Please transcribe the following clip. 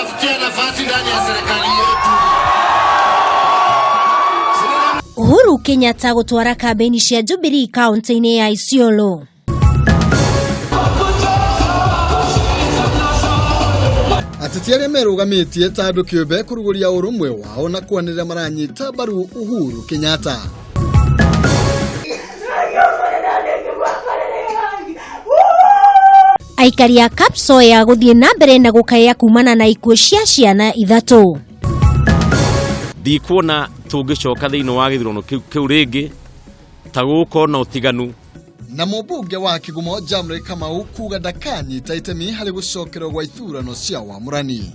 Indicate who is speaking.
Speaker 1: kutafutia nafasi ndani ya serikali yetu.
Speaker 2: Uhuru Kenyatta gutwara kampeni cia Jubilee kaunti-ini ya Isiolo.
Speaker 3: Atetiare merugametie tandu kiumbe kuruguria urumwe wao na kwanira maranyita baru Uhuru Kenyatta.
Speaker 2: Aikari a Kapsoya guthie na mbere na gukaya kumana na ikuo cia ciana ithatu.
Speaker 4: Ndikuona tungicoka thiini wa githurano kiu ringi ta guko na utiganu.
Speaker 3: Na mubunge wa Kihumo Jamre Kamau kuga ndakanyita itemi hari gucokerwo gwa ithurano cia wamurani.